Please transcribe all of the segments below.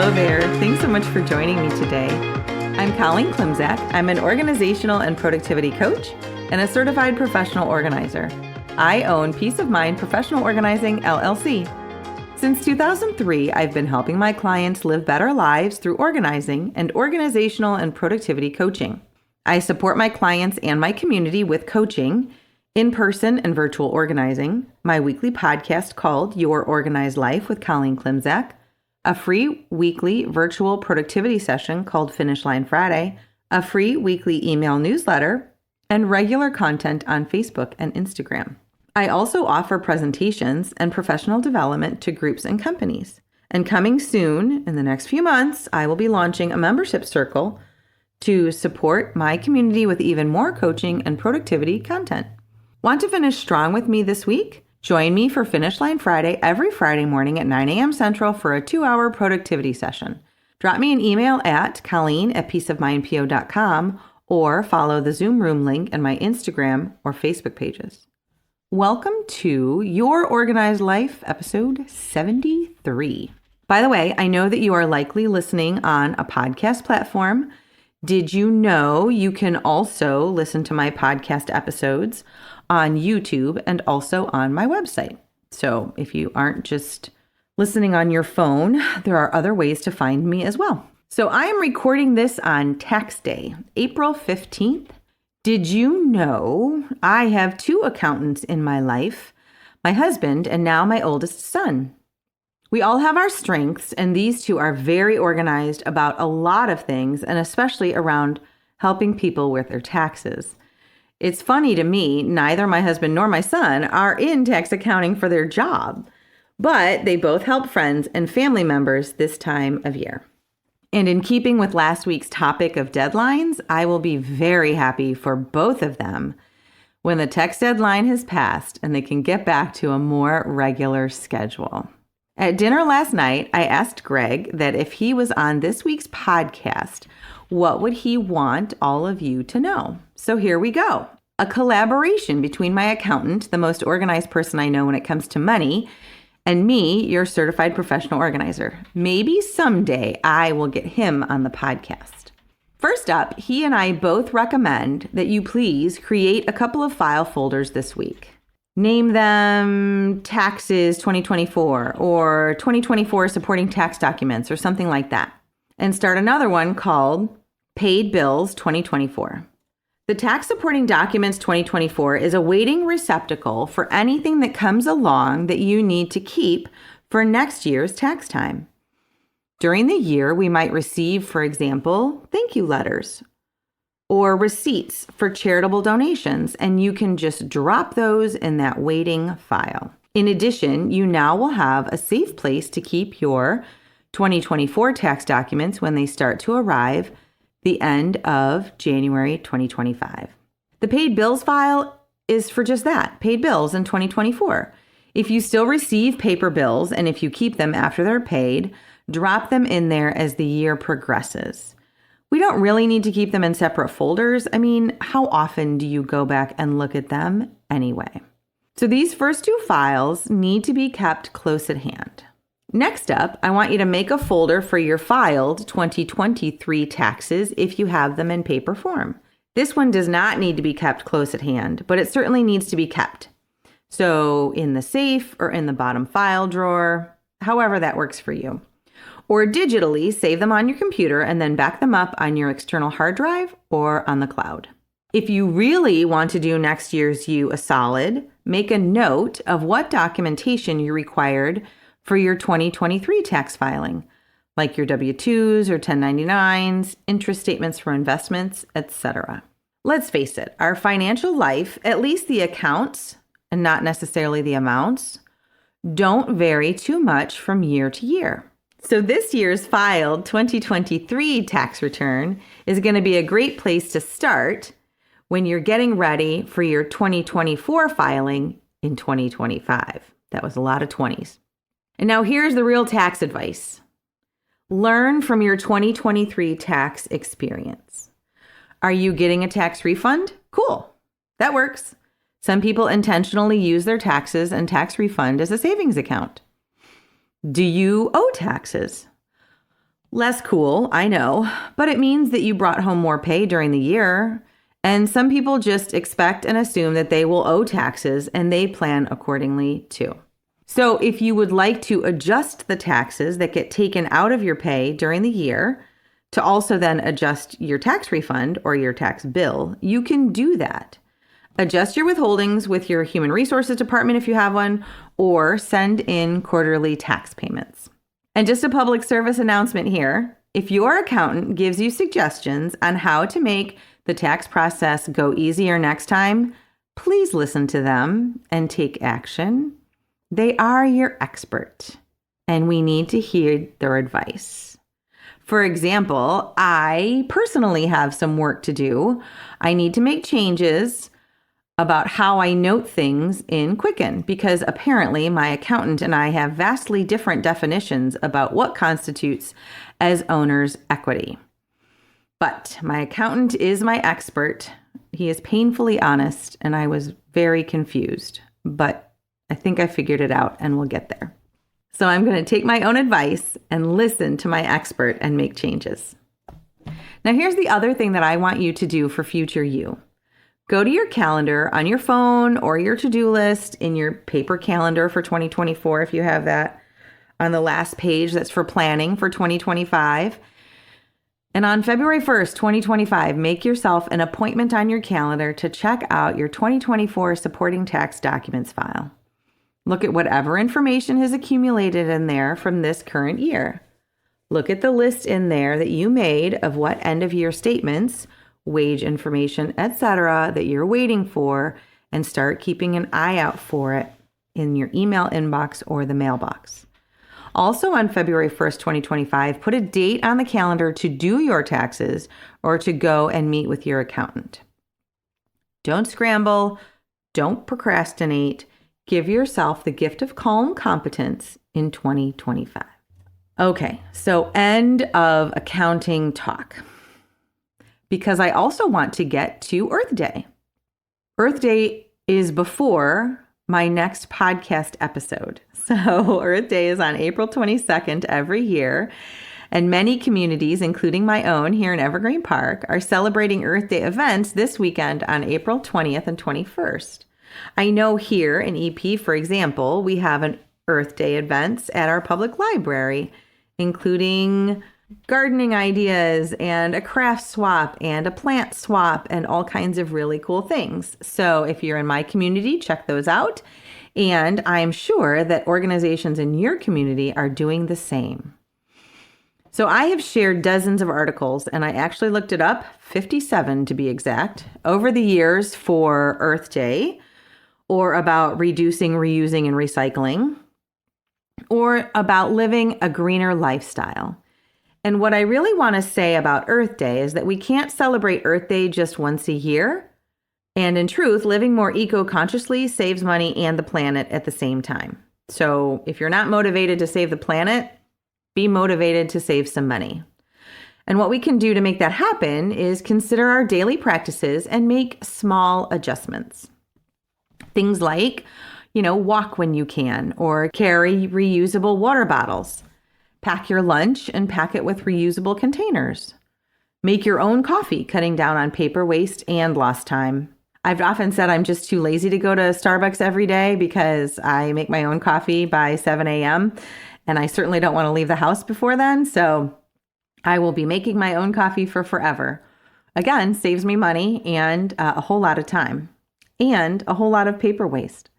Hello there. Thanks so much for joining me today. I'm Colleen Klimczak. I'm an organizational and productivity coach and a certified professional organizer. I own Peace of Mind Professional Organizing, LLC. Since 2003, I've been helping my clients live better lives through organizing and organizational and productivity coaching. I support my clients and my community with coaching, in-person and virtual organizing, my weekly podcast called Your Organized Life with Colleen Klimczak, a free weekly virtual productivity session called Finish Line Friday, a free weekly email newsletter, and regular content on Facebook and Instagram. I also offer presentations and professional development to groups and companies. And coming soon, in the next few months, I will be launching a membership circle to support my community with even more coaching and productivity content. Want to finish strong with me this week? Join me for Finish Line Friday every Friday morning at 9 a.m. Central for a 2-hour productivity session. Drop me an email at colleen@peaceofmindpo.com or follow the Zoom room link in my Instagram or Facebook pages. Welcome to Your Organized Life, episode 73. By the way, I know that you are likely listening on a podcast platform. Did you know you can also listen to my podcast episodes on YouTube and also on my website? So if you aren't just listening on your phone, there are other ways to find me as well. So I am recording this on Tax Day, April 15th. Did you know I have 2 accountants in my life, my husband and now my oldest son? We all have our strengths, and these 2 are very organized about a lot of things, and especially around helping people with their taxes. It's funny to me, neither my husband nor my son are in tax accounting for their job, but they both help friends and family members this time of year. And in keeping with last week's topic of deadlines, I will be very happy for both of them when the tax deadline has passed and they can get back to a more regular schedule. At dinner last night, I asked Greg that if he was on this week's podcast, what would he want all of you to know? So here we go. A collaboration between my accountant, the most organized person I know when it comes to money, and me, your certified professional organizer. Maybe someday I will get him on the podcast. First up, he and I both recommend that you please create a couple of file folders this week. Name them Taxes 2024 or 2024 Supporting Tax Documents or something like that. And start another one called Paid Bills 2024. The Tax Supporting Documents 2024 is a waiting receptacle for anything that comes along that you need to keep for next year's tax time. During the year, we might receive, for example, thank you letters or receipts for charitable donations, and you can just drop those in that waiting file. In addition, you now will have a safe place to keep your 2024 tax documents when they start to arrive the end of January 2025. The paid bills file is for just that, paid bills in 2024. If you still receive paper bills and if you keep them after they're paid, drop them in there as the year progresses. We don't really need to keep them in separate folders. I mean, how often do you go back and look at them anyway? So these first 2 files need to be kept close at hand. Next up, I want you to make a folder for your filed 2023 taxes if you have them in paper form. This one does not need to be kept close at hand, but it certainly needs to be kept. So in the safe or in the bottom file drawer, however that works for you. Or digitally save them on your computer and then back them up on your external hard drive or on the cloud. If you really want to do next year's you a solid, make a note of what documentation you required for your 2023 tax filing, like your W-2s or 1099s, interest statements for investments, etc. Let's face it, our financial life, at least the accounts, and not necessarily the amounts, don't vary too much from year to year. So this year's filed 2023 tax return is going to be a great place to start when you're getting ready for your 2024 filing in 2025. That was a lot of 20s. And now here's the real tax advice. Learn from your 2023 tax experience. Are you getting a tax refund? Cool. That works. Some people intentionally use their taxes and tax refund as a savings account. Do you owe taxes? Less cool, I know, but it means that you brought home more pay during the year. And some people just expect and assume that they will owe taxes, and they plan accordingly too. So if you would like to adjust the taxes that get taken out of your pay during the year to also then adjust your tax refund or your tax bill, you can do that. Adjust your withholdings with your Human Resources Department if you have one, or send in quarterly tax payments. And just a public service announcement here, if your accountant gives you suggestions on how to make the tax process go easier next time, please listen to them and take action. They are your expert, and we need to hear their advice. For example, I personally have some work to do. I need to make changes about how I note things in Quicken, because apparently my accountant and I have vastly different definitions about what constitutes as owner's equity. But my accountant is my expert. He is painfully honest, and I was very confused, but I think I figured it out and we'll get there. So I'm going to take my own advice and listen to my expert and make changes. Now, here's the other thing that I want you to do for future you. Go to your calendar on your phone or your to-do list in your paper calendar for 2024, if you have that, on the last page that's for planning for 2025. And on February 1st, 2025, make yourself an appointment on your calendar to check out your 2024 supporting tax documents file. Look at whatever information has accumulated in there from this current year. Look at the list in there that you made of what end of year statements, wage information, etc., that you're waiting for, and start keeping an eye out for it in your email inbox or the mailbox. Also on February 1st, 2025, put a date on the calendar to do your taxes or to go and meet with your accountant. Don't scramble. Don't procrastinate. Give yourself the gift of calm competence in 2025. Okay, so end of accounting talk. Because I also want to get to Earth Day. Earth Day is before my next podcast episode. So Earth Day is on April 22nd every year, and many communities, including my own here in Evergreen Park, are celebrating Earth Day events this weekend on April 20th and 21st. I know here in EP, for example, we have an Earth Day events at our public library, including gardening ideas and a craft swap and a plant swap and all kinds of really cool things. So if you're in my community, check those out. And I'm sure that organizations in your community are doing the same. So I have shared dozens of articles, and I actually looked it up, 57 to be exact, over the years for Earth Day, or about reducing, reusing, and recycling, or about living a greener lifestyle. And what I really want to say about Earth Day is that we can't celebrate Earth Day just once a year. And in truth, living more eco-consciously saves money and the planet at the same time. So if you're not motivated to save the planet, be motivated to save some money. And what we can do to make that happen is consider our daily practices and make small adjustments. Things like, walk when you can, or carry reusable water bottles. Pack your lunch and pack it with reusable containers. Make your own coffee, cutting down on paper waste and lost time. I've often said I'm just too lazy to go to Starbucks every day because I make my own coffee by 7 a.m. and I certainly don't want to leave the house before then. So I will be making my own coffee for forever. Again, saves me money and a whole lot of time and a whole lot of paper waste.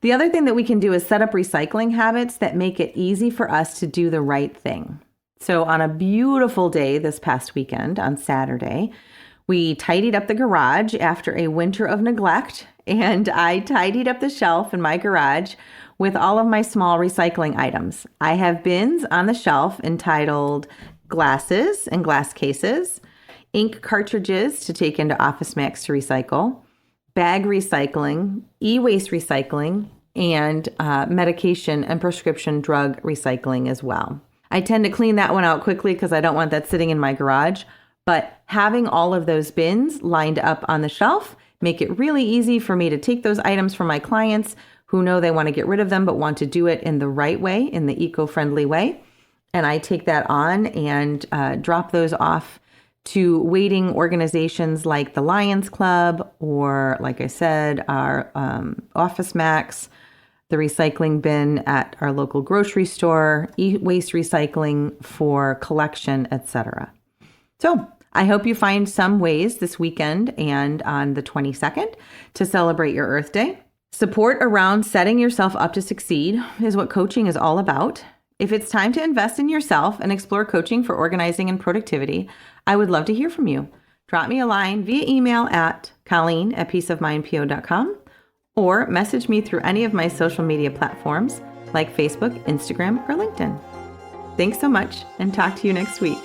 The other thing that we can do is set up recycling habits that make it easy for us to do the right thing. So on a beautiful day this past weekend, on Saturday, we tidied up the garage after a winter of neglect, and I tidied up the shelf in my garage with all of my small recycling items. I have bins on the shelf entitled glasses and glass cases, ink cartridges to take into Office Max to recycle, bag recycling, e-waste recycling, and medication and prescription drug recycling as well. I tend to clean that one out quickly because I don't want that sitting in my garage, but having all of those bins lined up on the shelf make it really easy for me to take those items from my clients who know they want to get rid of them but want to do it in the right way, in the eco-friendly way, And I take that on and drop those off to waiting organizations like the Lions Club, or like I said, our Office Max, the recycling bin at our local grocery store, e-waste recycling for collection, etc. So I hope you find some ways this weekend and on the 22nd to celebrate your Earth Day. Support around setting yourself up to succeed is what coaching is all about. If it's time to invest in yourself and explore coaching for organizing and productivity, I would love to hear from you. Drop me a line via email at Colleen@peaceofmindpo.com or message me through any of my social media platforms like Facebook, Instagram, or LinkedIn. Thanks so much, and talk to you next week.